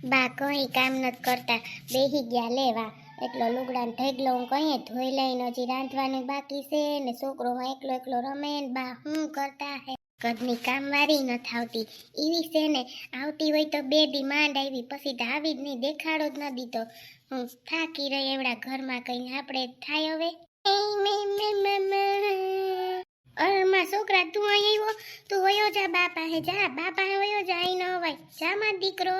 બા કઈ કામ નથી કરતા, બેહી ગયા લેવા. એટલો લુગડાને ઢગલો હું કહીએ ધોઈ લઈને હજી રાંધવાનું બાકી છે ને છોકરો એકલો એકલો રમે ને બા હું કરતા હે. કદની કામવાળી નથી આવતી, એવી છે ને આવતી હોય તો 2 દી માંડ આવી, પછી તો આવી જ નહીં, દેખાડો જ ન દીધો. હું થાકી રહી એવડા ઘરમાં, કઈ આપણે થાય હવે. અરમાં છોકરા તું અહીં આવ્યો, તું વયો જા બાપા હે, જા બાપા હે વયો જા, અહીં ન અવાય, જા માર દીકરો.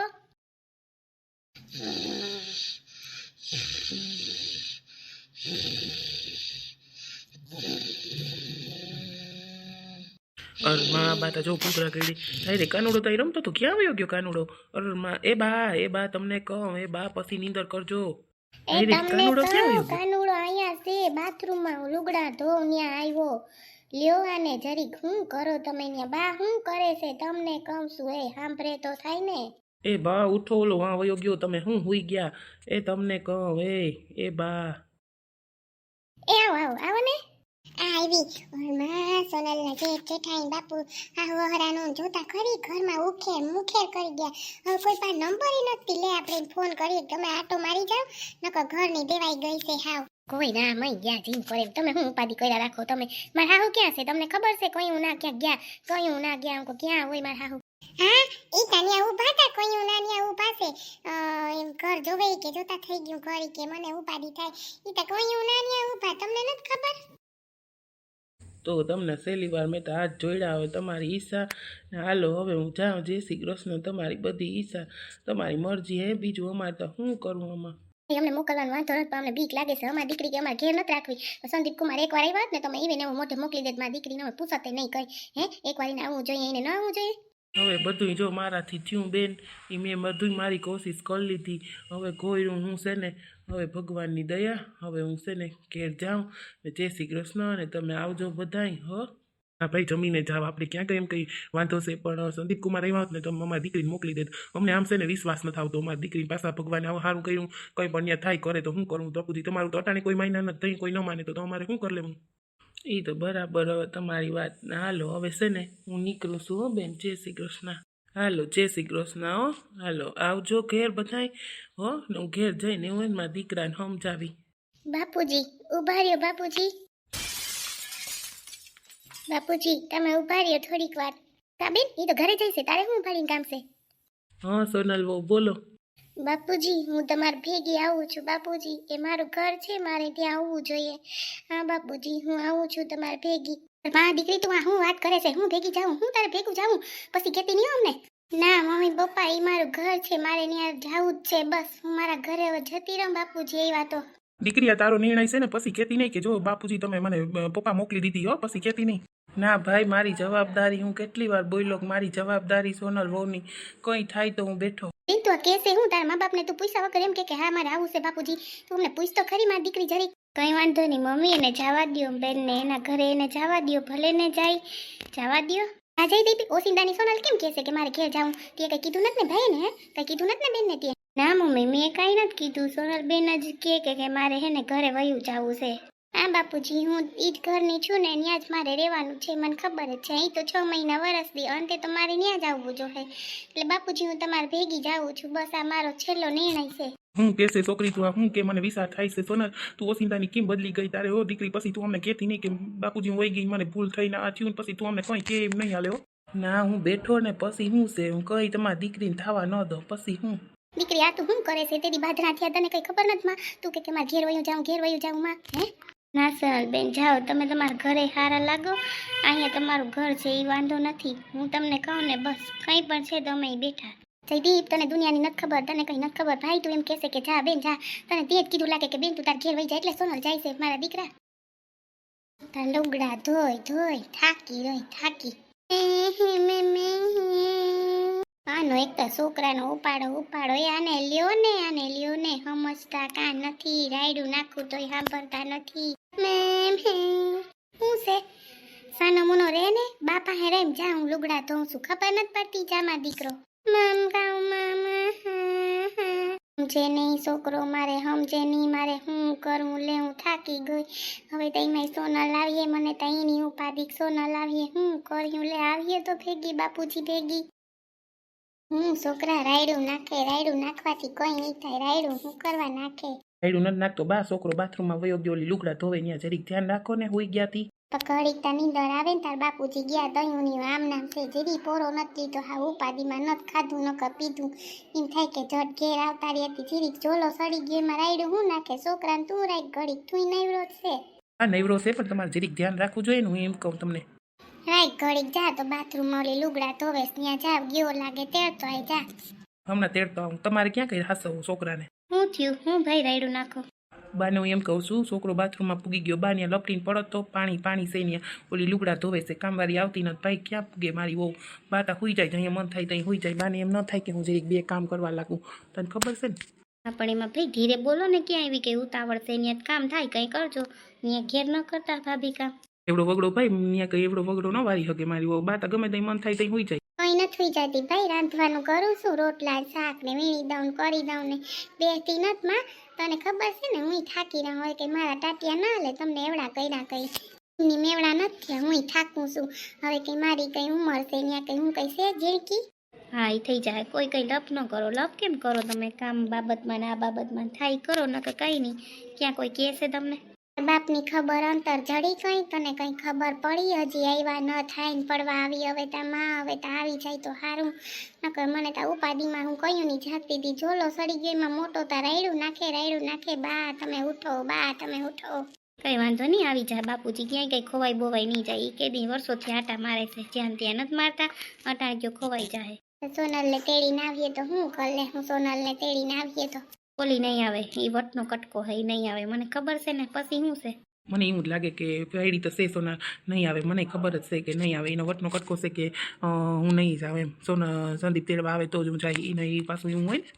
અરમાં બા તો જો કૂતરા કરી રે કાનુડો તો રમતો તો ક્યાં વયો ગયો કાનુડો? અરમાં એ બા તમને કહું, એ બા પછી નીંદર કરજો. એ તમને કાનુડો ક્યાં વયો ગયો? કાનુડો અહીંયા છે બાથરૂમમાં, લુગડા ધો ન્યા આવ્યો. લ્યો આને જરીક, હું કરો તમે ન્યા? બા હું કરે છે તમને કહું છું, એ સાંભળે તો થાય ને. એ બા ઉઠો, ઓલો વાં વયો ગયો, તમે હું હુઈ ગયા? એ તમને કહું, એ બા. એ આવો આવો આવો ને. આ આવી ઓરમાં સોનલના જેઠાઈ બાપુ આ વહરાનું જોતા ખરી ઘરમાં ઉખેર મુખેર કરી ગયા. હવે કોઈ પાસે નંબર નથી, લે આપણે ફોન કરીએ, તમે આટો મારી જાવ, નકર ઘરની દેવાઈ ગઈ છે હાવ. કોઈ ના મઈ ગયા જીન કરે, તમે હું ઉપાધિ કર્યા રાખો તમે. મારા હાહુ ક્યાં છે તમને ખબર છે? કયું ના ક્યાં ગયા, કયું ના ગયા, અંકો ક્યાં હોય મારા હાહુ? હા ઈ તાનિયા ઉભા હતા, કયું નાનિયા ઉભા છે, એમ ઘર જોવે કે જોતા થઈ ગયું ઘર કે મને ઉપાધિ થાય, ઈ તો કયું નાનિયા ઉભા, તમને નથી ખબર? તો તમને છેલ્લી વાર મેં તો હાથ જોડ્યા, હવે તમારી ઈચ્છા. હાલો હવે હું જાઉં, જય શ્રી કૃષ્ણ. તમારી બધી ઈચ્છા, તમારી મરજી હે, બીજું અમારે તો શું કરવું આમાં? અમને મોકલવાનું વાંધો નથી, પણ અમને બીક લાગે છે. અમારી દીકરી કે અમારે ઘેર નથી રાખવી. સંદીપ કુમાર એકવાર આવ્યા હોત ને તમે એને મોઢે મોકલી દેત, મારી દીકરીને અમે પૂછતે નહીં કઈ. હે એકવાર એને આવવું જોઈએ, એને ન આવવું જોઈએ. હવે બધું જો મારાથી થયું બેન, એ મેં બધું મારી કોશિશ કરી લીધી. હવે કોઈ હું છે ને, હવે ભગવાનની દયા, હવે હું છે ને ઘેર જાઉં ને જય શ્રી કૃષ્ણ, ને તમે આવજો બધાય. હા ભાઈ જમીને જાવ, આપણે ક્યાં કંઈ એમ કંઈ વાંધો છે, પણ સંદીપ કુમાર આવ્યા હોત ને તો અમારી દીકરીને મોકલી દેત. અમને આમ છે ને વિશ્વાસ નથી આવતો અમારી દીકરી પાછા ભગવાને આવું સારું કર્યું, કંઈ પણ ત્યાં થાય કરે તો શું કરવું? તો પછી તમારું તો અટાણે કોઈ માયના નથી, કોઈ ન માને તો અમારે શું કરી લેવું? એ તો બરાબર, હવે તમારી વાત. હાલો હવે છે ને હું નીકળું છું હો બેન, જય શ્રી કૃષ્ણ. હાલો જય શ્રી કૃષ્ણ હો. હાલો આવજો ઘેર બધાય હો, ને હું ઘેર જઈને હું મારા દીકરાને સમજાવી. બાપુજી ઉભા રહ્યો, બાપુજી બાપુજી તમે ઉભા રહ્યો થોડીક વાર. કા બેન એ તો ઘરે જઈશે, તારે શું ઉભારીને કામ છે? હા સોનલ બહુ બોલો. બાપુજી હું તમારી ભેગી આવું છું બાપુજી, એ મારું ઘર છે, મારે ત્યાં આવવું જોઈએ. હા બાપુજી હું આવું છું તમારી ભેગી. મારા દીકરી તું આ હું વાત કરે છે? હું ભેગી જાઉં? હું તારે ભેગું જાઉં? પછી કહેતી નહીં અમને? ના મમ્મી પપ્પા એ મારું ઘર છે, મારે ત્યાં જવું જ છે, બસ હું મારા ઘરે હવે જતી રહું બાપુજી. એ વાતો દીકરી તારો નિર્ણય છે ને, પછી કહેતી નહીં કે જો બાપુજી તમે મને પપ્પા મોકલી દીધી હો, પછી કહેતી નહીં. ના ભાઈ મારી જવાબદારી, હું કેટલી વાર બોલ્યો કે મારી જવાબદારી સોનલ વહુની, કંઈ થાય તો હું બેઠો. તો કેસે હું તારા મા બાપને તું પૂછ્યા વગર એમ કે હા મારે આવું છે બાપુજી? તું અમને પૂછ તો ખરી મારી દીકરી જરી. કઈ વાંધો નહીં મમ્મી, એને જવા દો બેનને, એના ઘરે એને જવા દો, ભલે ને જાય જવા દો. આ જઈ દીપી ઓસિંદાની સોનલ કેમ કહેશે કે મારે ઘેર જાઉં? તે કઈ કીધું નથી ને ભાઈ ને? કઈ કીધું નથી ને બેન ને તે? ના મમ્મી મેં કઈ નથી કીધું, સોનલ બેન જ કે મારે હે ને ઘરે વયું જવું છે. હા બાપુજી હું ઈ જ ઘરની છું ને, ત્યાં જ મારે રહેવાનું છે, મને ખબર જ છે. અહીં તો 6 મહિના વરસથી, અંતે તો મારે ત્યાં જ આવવું જોઈએ. એટલે બાપુજી હું તમારે ભેગી જાઉં છું, બસ આ મારો છેલ્લો નિર્ણય છે. હું કેસે છોકરી તું આ હું કે મને વિચાર થાય છે સોનલ, તું ઓસિંદાની કેમ બદલી ગઈ તારે હો દીકરી? પછી તું અમને કહેતી નહીં કે બાપુજી હું વહી ગઈ, મને ભૂલ થઈને આ થયું, પછી તું અમને કંઈ કે એમ નહીં હાલે હો. ના હું બેઠો ને પછી હું છે, હું કઈ તમારી દીકરીને થવા ન દો, પછી હું. દીકરી આ તું શું કરે છે? તેરી બાધરા થયા તને કઈ ખબર નથી માં? તું કે મારે ઘેર વયું જાઉં માં? હે ના સોનલ બેન જાઓ તમે તમારા ઘરે હારા લાગો, અહીંયા તમારું ઘર છે એ વાંધો નથી. હું તમને કહું ને બસ કંઈ પણ છે તો અમે બેઠા. જયદીપ તને દુનિયાની નથી ખબર, તને કઈ નથી ખબર. ભાઈ તું એમ કહેશે કે જા બેન જા, તને તે જ કીધું લાગે કે બેન તું તાર ઘેર વહી જાય, એટલે સોનલ જાય છે મારા દીકરા. તાર લુગડા ધોઈ થાકી રહી થાકી. આનો એક તો છોકરાનો ઉપાડો એ આને લ્યો ને સમજતા કાં નથી, રાયડું નાખું તોય સાંભળતા નથી. શું છે સાનો મુનો રે ને બાપા હે રેમ જા, હું લુગડા ધોઉં છું, ખબર નથી પડતી જામાં દીકરો. સમજે નહીં છોકરો મારે, સમજે નહીં મારે શું કરવું? લે હું થાકી ગઈ હવે. તો એમાં સોનલ આવીએ, મને તો એની ઉપાધિ સોનલ આવીએ, શું કર્યું? લે આવીએ તો ભેગી બાપુજી ભેગી. છોકરા રાયડું નાખવાથી કોઈ નહીં થાય. રાયડું હું કરવા નાખે? રાયડું નથી નાખતો બા, છોકરો બાથરૂમમાં વયો ગયો, ઓલી લુગડા ધોવે ત્યાં જરીક ધ્યાન રાખો ને, હોઈ ગયા તી. તો ઘડીકતા નીંદર આવે ને તાર બાપુજી ગયા દયુંની આમ નામ છે જેરી પોરો નથી લીધો. હા ઉપાધિમાં નથી ખાધું નકર પીધું. એમ થાય કે જટ ઘેર આવતા રહી હતી જીરીક જોલો સડી ગયો એમાં રાયડું હું નાખે? છોકરાને તું રાખ ઘડીક તું નવરો છે. હા નવરો છે પણ તમારે જરીક ધ્યાન રાખવું જોઈએ ને, હું એમ કહું તમને. રાખ ઘડીક જા તો બાથરૂમમાં ઓલી લુગડા ધોવે ત્યાં જા, ગયો લાગે તેડતો આય જા. હમણાં તેડતો આવું. તમારે ક્યાં કઈ હાસવું છોકરાને? હું થયું? હું ભાઈ રાયડું નાખો? બાને હું એમ કહું છું, છોકરો બાથરૂમમાં પૂગી ગયો, બા ત્યાં લપટીને પડત તો પાણી છે ત્યાં, ઓલી લુગડા ધોવે છે, કામવાળી આવતી નથી. ભાઈ ક્યાં પૂગે મારી વહુ? બા તા હુઈ જાય, અહીંયા મન થાય ત્યાં હુઈ જાય. બાને એમ ન થાય કે હું જરીક બે કામ કરવા લાગું, તને ખબર છે ને? આપણે એમાં ભાઈ ધીરે બોલો ને, ક્યાં આવી કઈ ઉતાવળ છે? ત્યાં કામ થાય કંઈ કરજો, ત્યાં ઘેર ન કરતા ભાભી કામ. એવડો વગડો ભાઈ, ત્યાં કઈ એવડો વગડો ન વારી શકે મારી વહુ. બા તા ગમે ત્યાં મન થાય ત્યાં હુઈ જાય. કઈ નથી જતી ભાઈ, રાંધવાનું કરું છું, રોટલા શાક ને વીણી દઉં કરી દઉં ને બેસતી નથી માં. તને ખબર છે ને હું થાકી રહ્યા હોય કે મારા ટાટિયા ના લે, તમને એવડા કર્યા કઈ ની મેવડા નથી થયા, હું થાકું છું. હવે કઈ મારી કઈ ઉંમર છે ત્યાં કઈ હું કઈ છે જેણકી? હા એ થઈ જાય. કોઈ કઈ લપ ન કરો. લપ કેમ કરો તમે? કામ બાબતમાં ને આ બાબતમાં થાય કરો, નકર કઈ નહીં. ક્યાં કોઈ કહે છે તમને? બાપની ખબર અંતર જડી કઈ? તને કઈ ખબર પડી? હજી આવ્યા ન થાય ને પડવા આવી. હવે તા માં હવે તા આવી જાય તો સારું, નકર મને તા ઉપાધિમાં હું કયું ની જાગતી હતી. જોલો સડી ગયો એમાં મોટો તા રાયડું નાખે. બા તમે ઉઠો, બા તમે ઉઠો. કઈ વાંધો નહીં, આવી જાય બાપુજી. ક્યાંય કઈ ખોવાઈ બોવાઈ નહીં જાય. એ કેદી વર્ષોથી આટા મારે છે, જ્યાં ત્યાં નથી મારતા. અટાણ્યો ખોવાઈ જાય. સોનલને તેડીને આવીએ તો હું કર લે? હું સોનલને તેડીને આવીએ તો ઓલી નહીં આવે, એ વટનો કટકો હે, નહીં આવે. મને ખબર છે ને, પછી શું છે? મને એવું જ લાગે કે પેડી તો છે સોના નહીં આવે. મને ખબર જ છે કે નહીં આવે. એનો વટનો કટકો છે કે હું નહીં જાઉં એમ. સોના સંદીપ તેડવા આવે તો જ હું જાય. એને એ પાછું એવું હોય ને,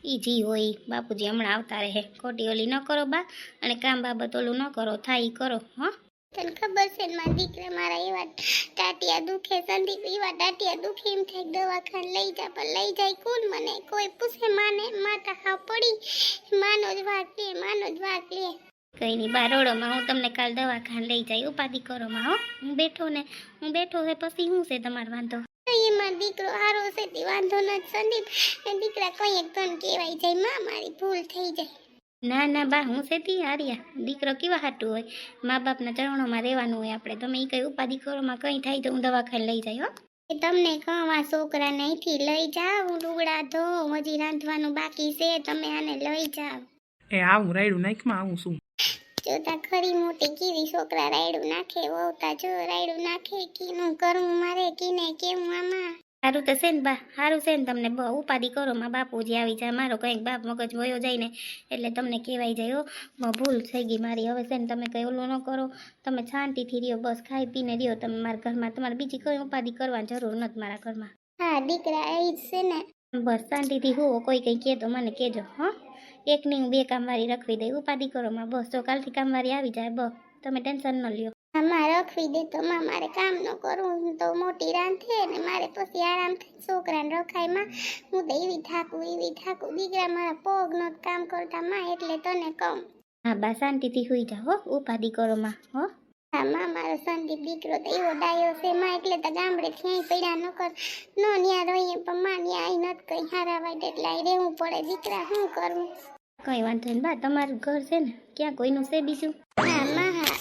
ઈ જી હોય. બાપુજી હમણાં આવતા રહે. ખોટી ઓલી ન કરો બા, અને કામ બાબત ઓલું ન કરો, થાય ઈ કરો. હા તને ખબર છે ને મારા દીકરા મારા એવા ટાટિયા દુખે, સંદીપ એવા ટાટિયા દુખે, એમ થાય દવાખાને લઈ જા. પણ લઈ જાય કોણ? મને કોઈ પૂછે માને? માતા ખાવ પડી, માનો જ વાક લે. કઈ નહીં બા, રોડોમાં હું તમને કાલ દવાખાને લઈ જાય. ઉપાધિ કરો માં. હો હું બેઠો છે પછી શું છે તમારો વાંધો? એમાં દીકરો હારો છે તે વાંધો નથી. સંદીપ દીકરા કઈ એક તન કહેવાય જાય માં, મારી ભૂલ થઈ જાય. ના બા, હું સેતી હાર્યા. દીકરો કેવા હાટું હોય? મા બાપના ચરણોમાં રહેવાનું હોય આપણે. તમે એ કઈ ઉપાધિ કરોમાં કઈ થાય તો હું દવાખાને લઈ જાય. હો તમને કહું, આ છોકરાને અહીંથી લઈ જાઓ. હું લુગડા ધોઉં, હજી રાંધવાનું બાકી છે. તમે આને લઈ જાઓ. એ આવું રાયડું નાખમાં આવું શું? જોતા ખરી મોટી કેવી છોકરા રાયડું નાખે. વહુતા જો રાયડું નાખે. કીનું કરવું મારે, કીને કેવું આમાં? સારું તો છે ને બા, સારું છે ને. તમને બહુ ઉપાધિ કરો માં, બાપુજી આવી જાય. મારો કંઈક બાપ મગજ વયો જાય ને એટલે તમને કહેવાય જાય. હો ભૂલ થઈ ગઈ મારી. હવે છે ને તમે કંઈ ઓલું ન કરો, તમે શાંતિથી રહ્યો, બસ ખાઈ પીને રહ્યો તમે મારા ઘરમાં. તમારે બીજી કોઈ ઉપાધિ કરવાની જરૂર નથી મારા ઘરમાં. હા દીકરા એ જ છે ને. બસ શાંતિથી હુઓ. કોઈ કંઈ કહે તો મને કહેજો. હા એક નહીં હું બે કામવાળી રખવી દઈ. ઉપાધિ કરો માં, બસ જો કાલથી કામવાળી આવી જાય. બસ તમે ટેન્શન ન લ્યો. માં રખવી દે તો માં મારે કામ ન કરું તો મોટી રાંધે ને મારે પછી આરામ થાય. છોકરાને રખાય માં. હું તો એવી થાકું. દીકરા મારા પગ નો કામ કરતા માં, એટલે તને કહું. હા બા શાંતિથી હુઈ જાઓ. હો ઉપાધિ કરો માં. હો હા માં, મારો સંદીપ દીકરો તો એવો ડાયો છે માં, એટલે તો ગામડે ક્યાંય પડ્યા ન કર નો ન્યા રહીએ. પણ માં ન્યા આઈ નથી કઈ હારા વાય એટલે આઈ રહેવું પડે. દીકરા શું કરવું? કઈ વાંધો નહીં બા, તમારું ઘર છે ને, ક્યાં કોઈનું છે બીજું? હા માં હા.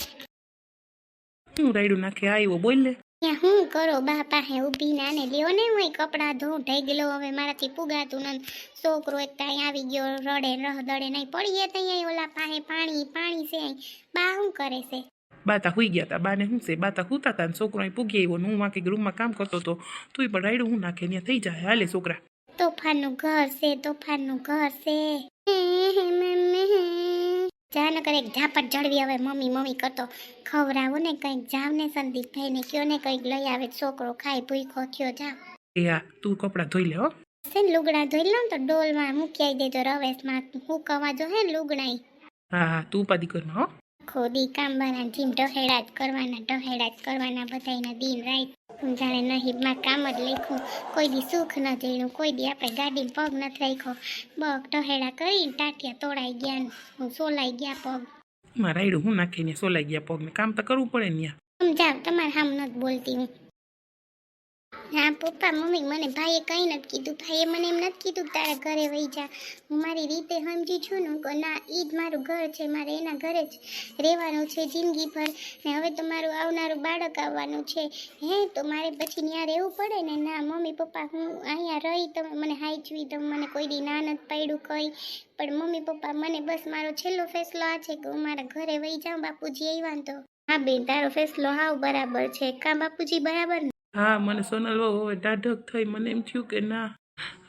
શું રાયડું નાખે આવ્યો? બોલ લે. ત્યાં હું કરો બા પાસે ઊભી નાને લ્યો ને. હું કપડાં ધોઉં ઢગલો, હવે મારાથી પુગાતું નથી. છોકરો એક ત્યાં આવી ગયો રડે દડે નહીં પડીએ ત્યાં ઓલા પાસે પાણી છે. બા શું કરે છે? બાતા હુઈ ગયા તા. બાને શું છે? બાતા હુતા તા ને છોકરો અહીં પૂગી આવ્યો ને હું વાંકી રૂમમાં કામ કરતો હતો. તું પણ રાયડું હું નાખે ત્યાં થઈ જાય. હાલે છોકરા. તોફાનનું ઘર છે. જાનકર એક ઝાપટ જળવી. હવે મમ્મી કરતો ખવડાવો ને કંઈક. જાવ ને સંદીપભાઈ ને કયો ને કંઈક લઈ આવે. છોકરો ખાઈ ભૂખો થયો. જાવ. એ હા તું કપડાં ધોઈ લે. હો લુગડા ધોઈ લો તો ડોલમાં મૂકી દેજો. રવેશમાં હુકવા જો હે લુગડા. હા તું ઉપાધિ કરમાં. હો ખોદી કામ બના જીમ ઢહેડા જ કરવાના બધાયના દિન રાત. જાણે નહીબમાં કામ જ લખ્યું. કોઈ દી સુખ ન જઈનું, કોઈ દી આપણે ગાડીમાં પગ નથી રાખ્યો. બગ ઢહેડા કરીને ટાટિયા તોડાઈ ગયા, સોલાઈ ગયા પગ. એમાં રાયડું હું નાખીને સોલાઈ ગયા પગને. કામ તો કરવું પડે ને. સમજાવ, તમારે સામ નથી બોલતી હું. હા પપ્પા મમ્મી મને ભાઈએ કંઈ નથી કીધું. ભાઈએ મને એમ નથી કીધું કે તારા ઘરે વહી જા. હું મારી રીતે સમજી છું ને કે ના ઈ જ મારું ઘર છે, મારે એના ઘરે જ રહેવાનું છે જિંદગીભર. ને હવે તો મારું આવનારું બાળક આવવાનું છે. તો મારે પછી ત્યાં રહેવું પડે ને. ના મમ્મી પપ્પા હું અહીંયા રહી, તમે મને હાચવી, તમે મને કોઈ દી ના નથી પાડ્યું કંઈ. પણ મમ્મી પપ્પા મને બસ મારો છેલ્લો ફેસલો આ છે કે હું મારા ઘરે વહી જાઉં. બાપુજી આવ્યા ને તો. હા બેન તારો ફેસલો હાવ બરાબર છે. કાં બાપુજી બરાબર ને? હા મને સોનલ વહુ હવે ટાઢક થઈ. મને એમ થયું કે ના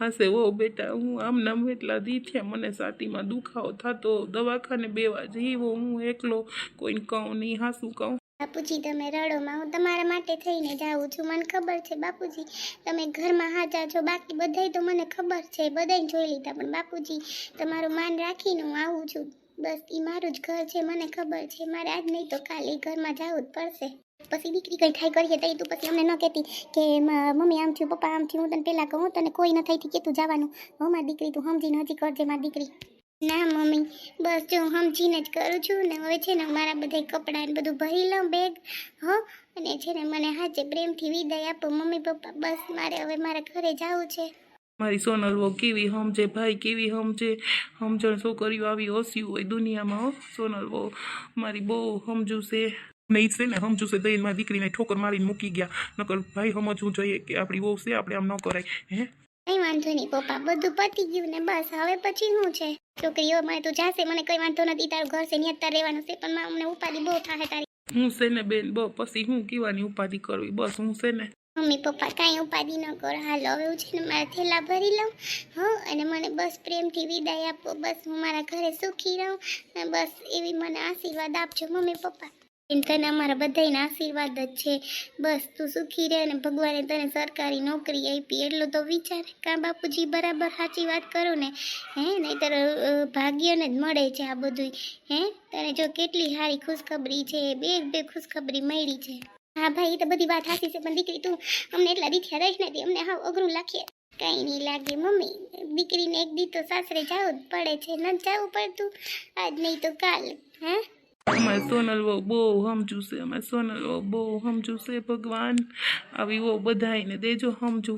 હશે વહુ બેટા, હું આમ નામ એટલા દી થયા મને છાતીમાં દુખાવો થતો, દવાખાને બેવા જીવો, હું એકલો કોઈને કહું નહીં. હાસું કહું બાપુજી તમે રડોમાં, હું તમારા માટે થઈને જાઉં છું. મને ખબર છે બાપુજી તમે ઘરમાં હાજા છો, બાકી બધાય તો મને ખબર છે, બધાય જોઈ લીધા. પણ બાપુજી તમારું માન રાખીને હું આવું છું. બસ એ મારું જ ઘર છે, મને ખબર છે. મારે આજ નહીં તો કાલે એ ઘરમાં જવું જ પડશે. પછી દીકરી કંઈ થાય કરીએ તઈ તું પછી અમને ન કહેતી કે મમ્મી આમ થયું પપ્પા આમ થયું. હું તને પહેલાં કહું, તને કોઈ ન થઈથી કે તું જવાનું. હો મારી દીકરી તું સમજીને હજી કરજે મારી દીકરી. ના મમ્મી બસ જો હું સમજીને જ કરું છું ને. હવે છે ને મારા બધા કપડાં ને બધું ભરી લઉં બેગ. અને છે ને મને હાચે પ્રેમથી વિદાય આપો મમ્મી પપ્પા. બસ મારે હવે મારા ઘરે જવું છે. મારી સોનલ વહુ કેવી સમજે ભાઈ, કેવી સમજે. સમજણ છોકરીઓ આવી ઓછી હોય દુનિયામાં. હો સોનલ વહુ મારી બહુ સમજુ છે. નહીં છે ને સમજુ છે દઈને મારી દીકરીને ઠોકર મારીને મૂકી ગયા. નકર ભાઈ સમજવું જોઈએ કે આપણી વહુ છે, આપણે આમ ન કરાય. કઈ વાંધો નહીં પપ્પા, બધું પતી ગયું ને બસ. હવે પછી શું છે છોકરીઓ, મને તું જાશે, મને કઈ વાંધો નથી. તારું ઘર છે ત્યાં તાર રહેવાનું છે. પણ અમને ઉપાધિ બહુ થાય તારી. હું છે ને બેન બહુ પછી હું કીવાની ઉપાધિ કરવી. બસ હું છે ને મમ્મી પપ્પા કાંઈ ઉપાધિ ન કરો. હાલો હવે હું છે ને મારા થેલા ભરી લઉં. અને મને બસ પ્રેમથી વિદાય આપો. બસ હું મારા ઘરે સુખી રહું. બસ એવી મને આશીર્વાદ આપજો મમ્મી પપ્પા. તને અમારા બધાના આશીર્વાદ જ છે. બસ તું સુખી રહે ને ભગવાને તને સરકારી નોકરી આપી એટલું તો વિચાર. કાં બાપુજી બરાબર સાચી વાત કરું ને? નહીંતર ભાગ્યને જ મળે છે આ બધું. તને જો કેટલી સારી ખુશખબરી છે, બે ખુશખબરી મળી છે. હા ભાઈ એ તો બધી વાત સાચી છે. પણ દીકરી તું અમને એટલા દીઠ્યા રહીશ ને અમને હાવ અઘરું લાગે. કંઈ નહીં લાગે મમ્મી, દીકરીને એક દી તો સાસરે જવું જ પડે છે. ન જવું પડતું આજ નહીં તો કાલ. અમારે સોનલ વહુ બહુ સમજુ છે. અમારે સોનલ વહુ બહુ સમજુ છે. ભગવાન આવી વહુ બધાયને દેજો સમજુ.